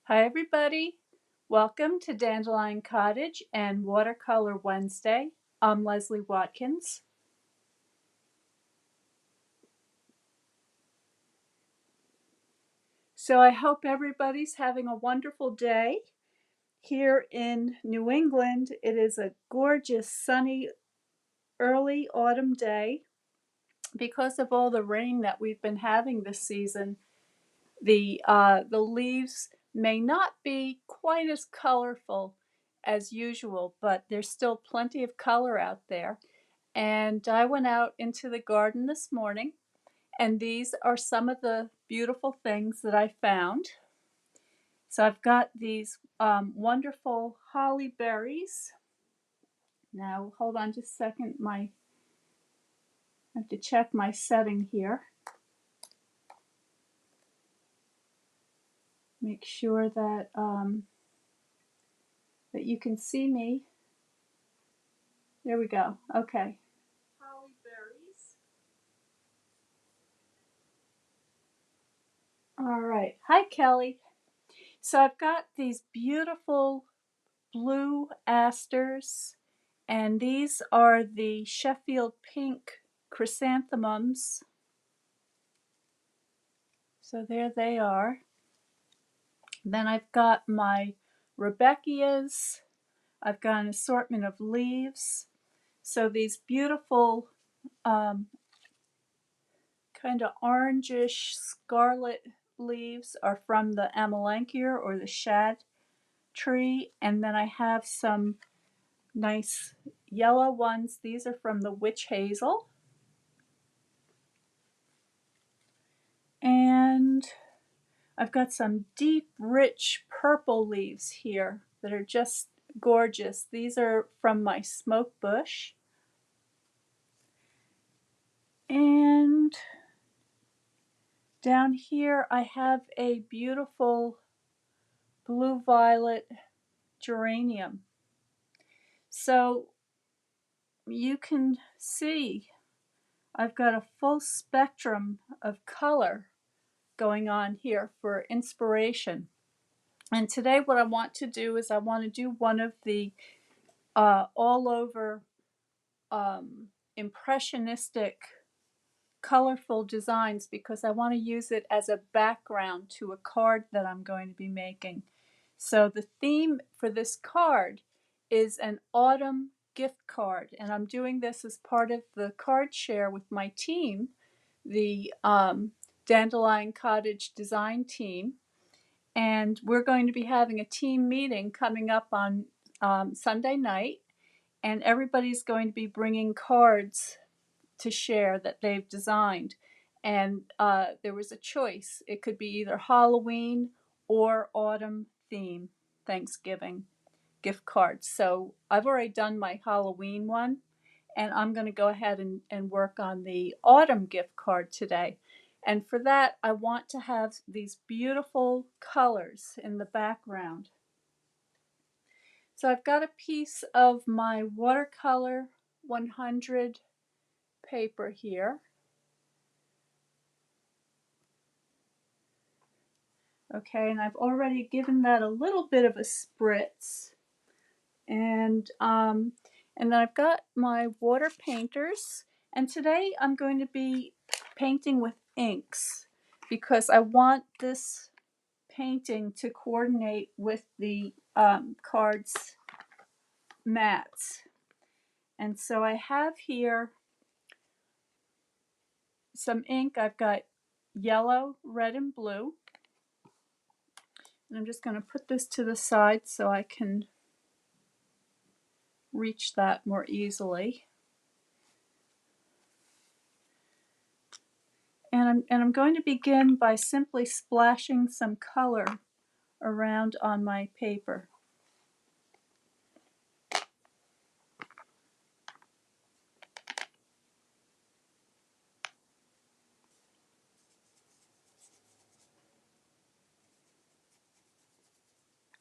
Hi everybody, welcome to Dandelion Cottage and Watercolor Wednesday. I'm Leslie Watkins. So I hope everybody's having a wonderful day. Here in New England, it is a gorgeous sunny early autumn day. Because of all the rain that we've been having this season, the leaves may not be quite as colorful as usual, but there's still plenty of color out there. And I went out into the garden this morning, and these are some of the beautiful things that I found. So I've got these wonderful holly berries. Now, hold on just a second. I have to check my setting here. Make sure that that you can see me. There we go. Okay. Holly berries. All right. Hi, Kelly. So I've got these beautiful blue asters, and these are the Sheffield pink chrysanthemums. So there they are. Then I've got my Rebeckias. I've got an assortment of leaves. So these beautiful kind of orangish scarlet leaves are from the amelanchier or the shad tree. And then I have some nice yellow ones. These are from the witch hazel. And I've got some deep, rich purple leaves here that are just gorgeous. These are from my smoke bush. And down here I have a beautiful blue violet geranium. So you can see I've got a full spectrum of color going on here for inspiration. And today what I want to do is I want to do one of the all over impressionistic colorful designs because I want to use it as a background to a card that I'm going to be making. So the theme for this card is an autumn gift card, and I'm doing this as part of the card share with my team, the Dandelion Cottage design team. And we're going to be having a team meeting coming up on Sunday night, and everybody's going to be bringing cards to share that they've designed. And there was a choice. It could be either Halloween or autumn theme, Thanksgiving gift cards. So I've already done my Halloween one, and I'm going to go ahead and work on the autumn gift card today. And for that, I want to have these beautiful colors in the background. So I've got a piece of my watercolor 100 paper here. Okay, and I've already given that a little bit of a spritz. And then I've got my water painters. And today I'm going to be painting with inks because I want this painting to coordinate with the cards mats. And so I have here some ink. I've got yellow, red, and blue. And I'm just going to put this to the side so I can reach that more easily. And I'm going to begin by simply splashing some color around on my paper.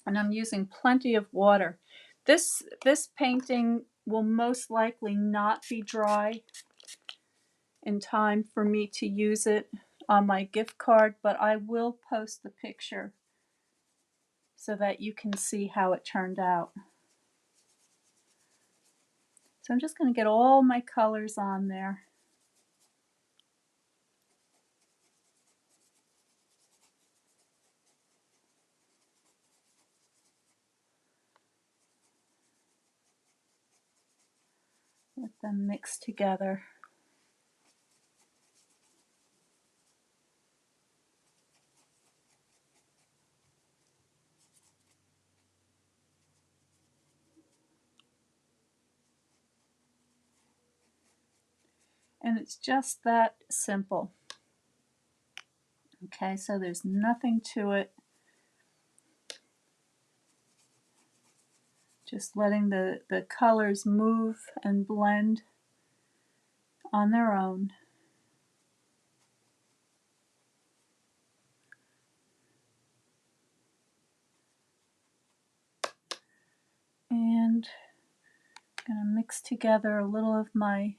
And I'm using plenty of water. This painting will most likely not be dry in time for me to use it on my gift card, but I will post the picture so that you can see how it turned out. So I'm just going to get all my colors on there. Let them mix together. And it's just that simple. Okay, so there's nothing to it. Just letting the colors move and blend on their own. And I'm going to mix together a little of my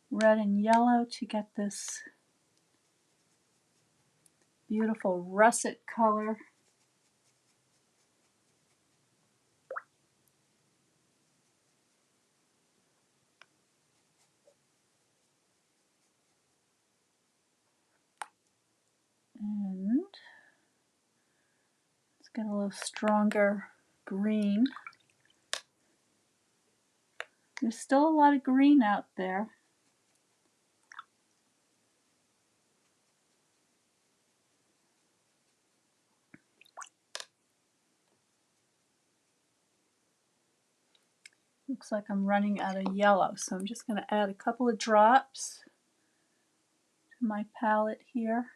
red and yellow to get this beautiful russet color. And let's get a little stronger green. There's still a lot of green out there. Looks like I'm running out of yellow, so I'm just going to add a couple of drops to my palette here.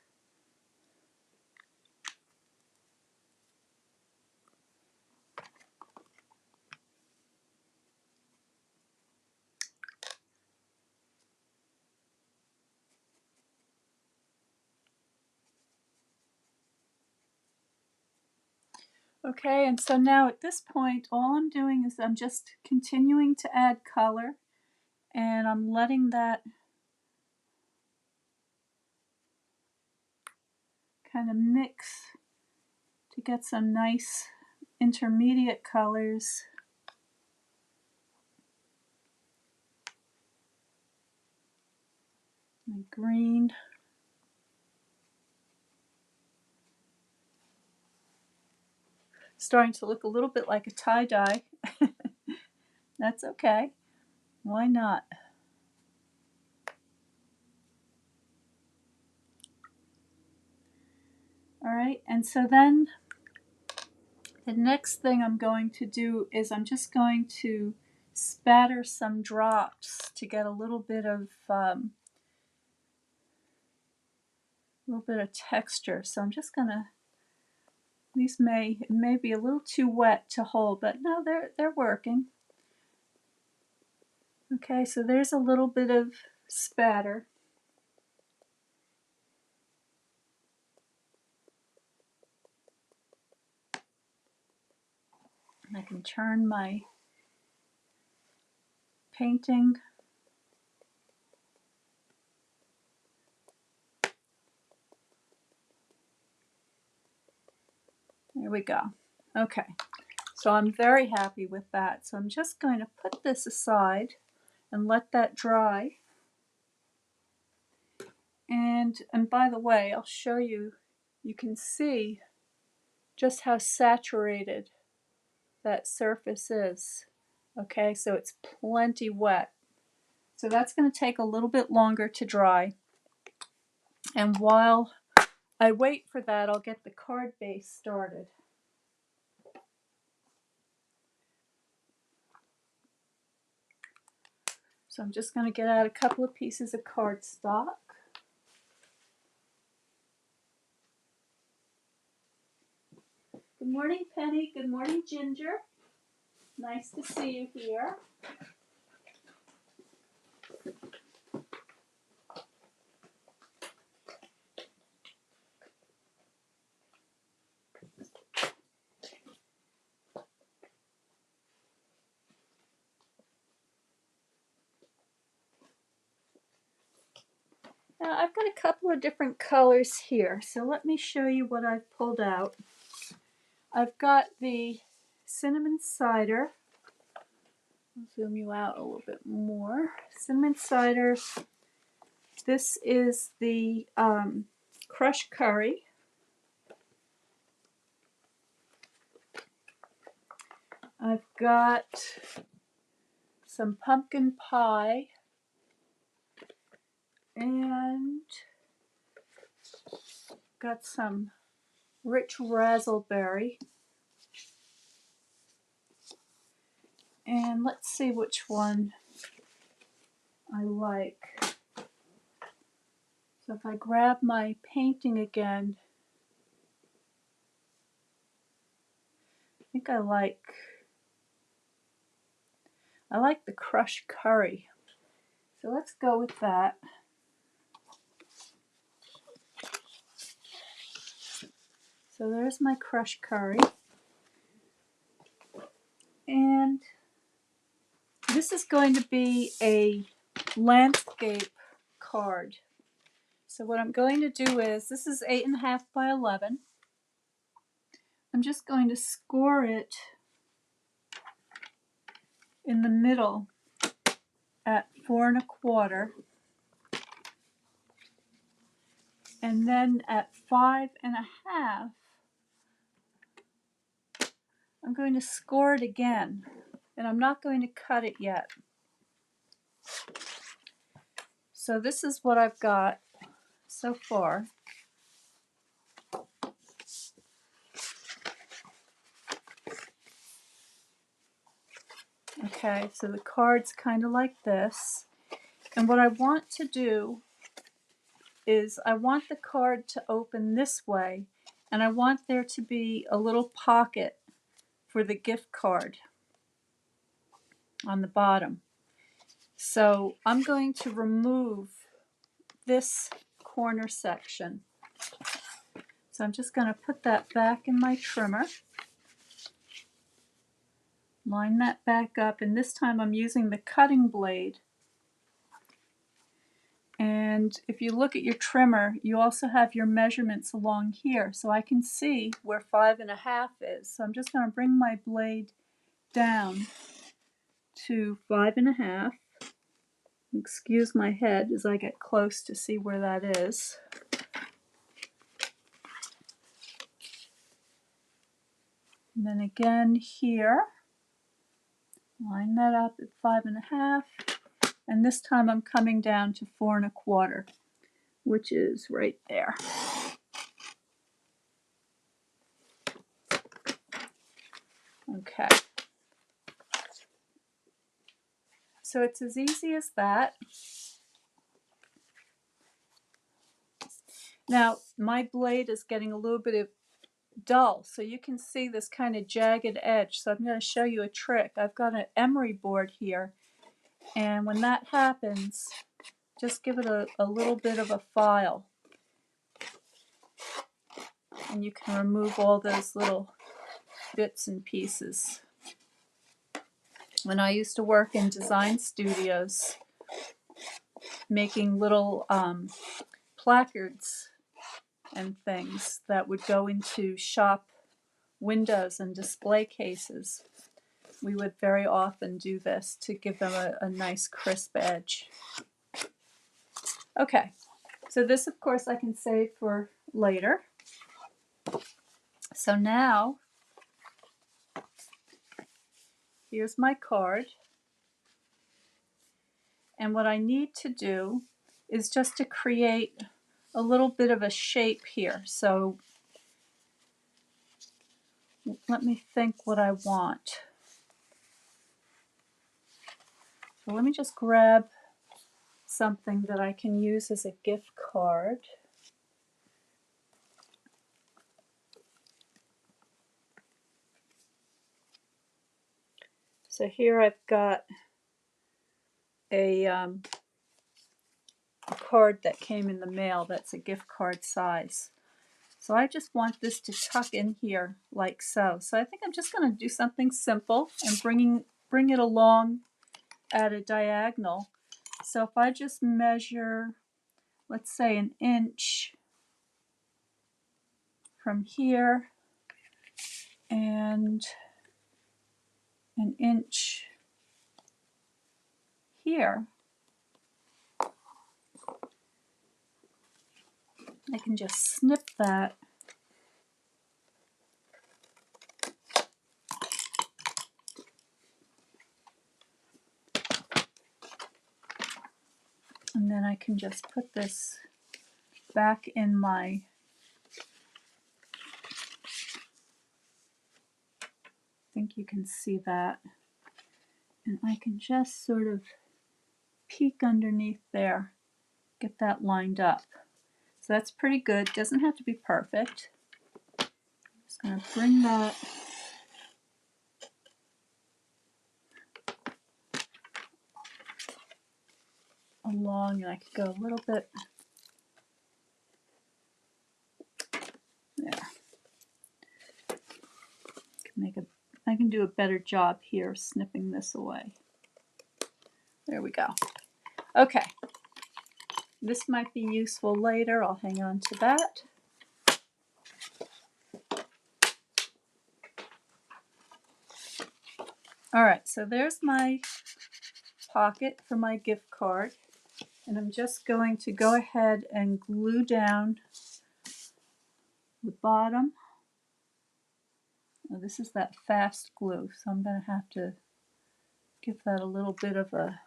Okay, and so now at this point, all I'm doing is I'm just continuing to add color, and I'm letting that kind of mix to get some nice intermediate colors. My green. Starting to look a little bit like a tie-dye. That's okay. Why not? All right, and so then the next thing I'm going to do is I'm just going to spatter some drops to get a little bit of texture. So I'm just gonna. These may be a little too wet to hold, but no, they're working. Okay, so there's a little bit of spatter. And I can turn my painting. There we go. Okay, so I'm very happy with that. So I'm just going to put this aside and let that dry. And by the way, I'll show you, you can see just how saturated that surface is. Okay, so it's plenty wet. So that's going to take a little bit longer to dry. And while I wait for that, I'll get the card base started. So I'm just going to get out a couple of pieces of cardstock. Good morning, Penny. Good morning, Ginger. Nice to see you here. Now I've got a couple of different colors here, so let me show you what I've pulled out. I've got the cinnamon cider. I'll zoom you out a little bit more. Cinnamon cider. This is the crushed curry. I've got some pumpkin pie and got some rich raspberry. And let's see which one I like. So if I grab my painting again, I think I like the crushed curry. So let's go with that. So there's my crushed curry. And this is going to be a landscape card. So what I'm going to do is, this is 8.5 by 11. I'm just going to score it in the middle at 4 1/4. And then at 5 1/2, I'm going to score it again. And I'm not going to cut it yet. So this is what I've got so far. Okay, so the card's kind of like this. And what I want to do is I want the card to open this way, and I want there to be a little pocket for the gift card on the bottom. So I'm going to remove this corner section. So I'm just going to put that back in my trimmer. Line that back up, and this time I'm using the cutting blade. And if you look at your trimmer, you also have your measurements along here, so I can see where 5 1/2 is. So I'm just going to bring my blade down to 5 1/2. Excuse my head as I get close to see where that is. And then again here, line that up at 5 1/2. And this time I'm coming down to 4 1/4, which is right there. Okay. So it's as easy as that. Now, my blade is getting a little bit dull, so you can see this kind of jagged edge. So I'm going to show you a trick. I've got an emery board here, and when that happens, just give it a little bit of a file. And you can remove all those little bits and pieces. When I used to work in design studios, making little placards and things that would go into shop windows and display cases, we would very often do this to give them a nice crisp edge. Okay, so this of course I can save for later. So now, here's my card. And what I need to do is just to create a little bit of a shape here. So let me think what I want. So let me just grab something that I can use as a gift card. So here I've got a card that came in the mail that's a gift card size. So I just want this to tuck in here like so. So I think I'm just going to do something simple and bring it along at a diagonal. So if I just measure, let's say, 1 inch from here and an inch here. I can just snip that. And then I can just put this back in my I think you can see that. And I can just sort of peek underneath there, get that lined up. So that's pretty good. Doesn't have to be perfect. I'm just going to bring that along, and I could go a little bit there. I can do a better job here snipping this away. There we go. Okay. This might be useful later. I'll hang on to that. All right, so there's my pocket for my gift card. And I'm just going to go ahead and glue down the bottom. Now, this is that fast glue, so I'm going to have to give that a little bit of a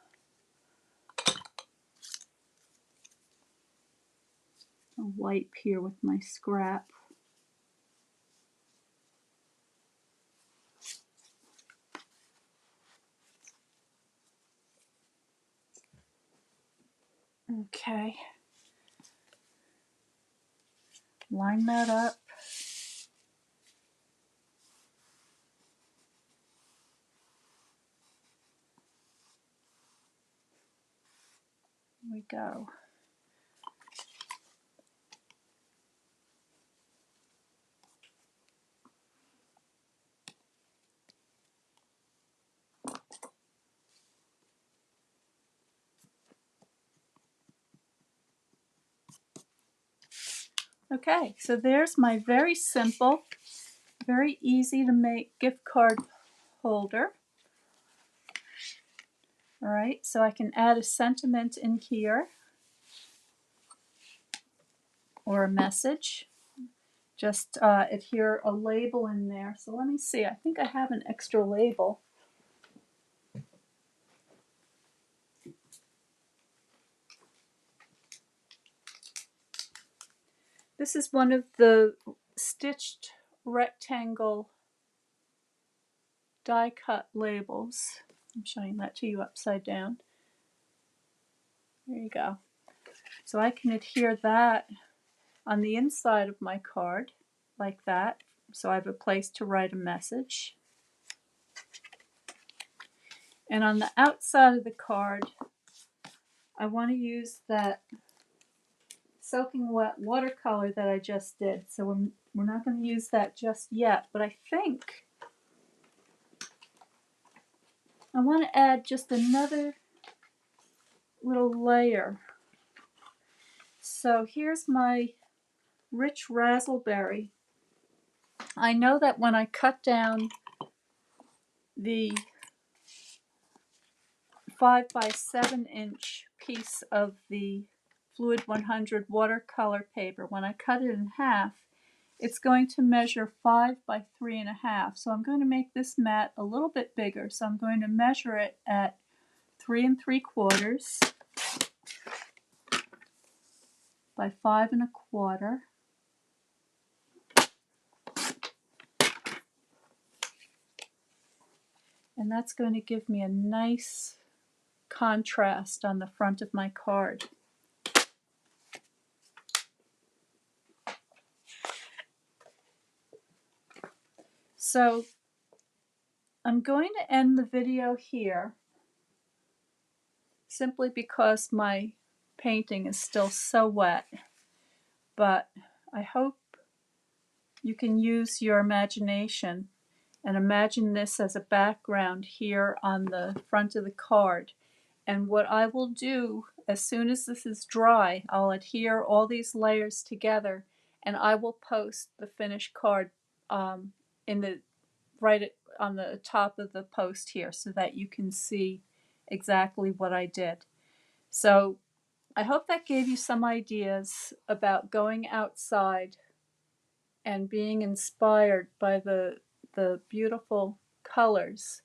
wipe here with my scrap. Okay. Line that up. Here we go. Okay, so there's my very simple, very easy to make gift card holder. All right, so I can add a sentiment in here or a message. Just adhere a label in there. So let me see, I think I have an extra label. This is one of the stitched rectangle die cut labels. I'm showing that to you upside down. There you go. So I can adhere that on the inside of my card like that. So I have a place to write a message. And on the outside of the card, I want to use that soaking wet watercolor that I just did. So we're not going to use that just yet, but I think I want to add just another little layer. So here's my rich raspberry. I know that when I cut down the 5x7 inch piece of the Fluid 100 watercolor paper, when I cut it in half, it's going to measure 5 by 3.5. So I'm going to make this mat a little bit bigger. So I'm going to measure it at 3 3/4 by 5 1/4. And that's going to give me a nice contrast on the front of my card. So I'm going to end the video here simply because my painting is still so wet, but I hope you can use your imagination and imagine this as a background here on the front of the card. And what I will do as soon as this is dry, I'll adhere all these layers together and I will post the finished card in the right on the top of the post here so that you can see exactly what I did. So I hope that gave you some ideas about going outside and being inspired by the beautiful colors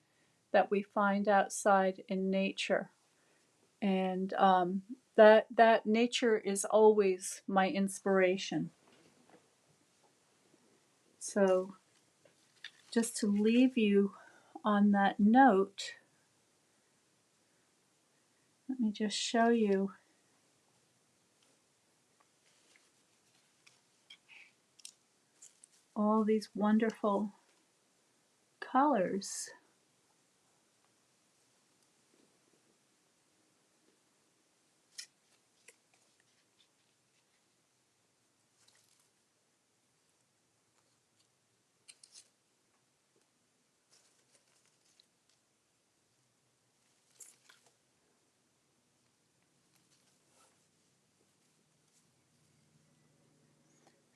that we find outside in nature. And that nature is always my inspiration. So just to leave you on that note, let me just show you all these wonderful colors.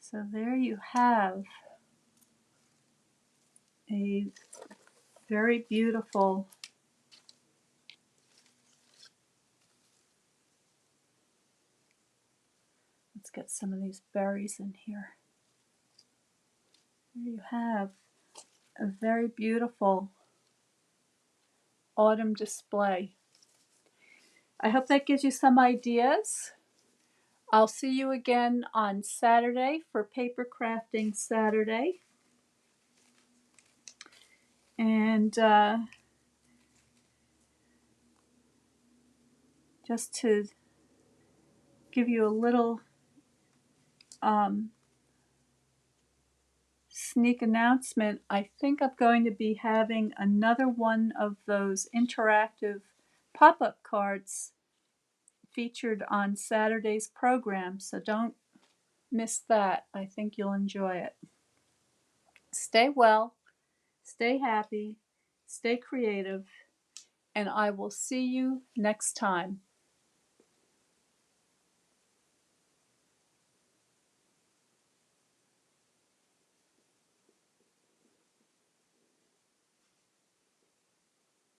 So there you have a very beautiful let's get some of these berries in here. There you have a very beautiful autumn display. I hope that gives you some ideas. I'll see you again on Saturday for Paper Crafting Saturday. And just to give you a little sneak announcement, I think I'm going to be having another one of those interactive pop-up cards featured on Saturday's program, so don't miss that. I think you'll enjoy it. Stay well, stay happy, stay creative, and I will see you next time.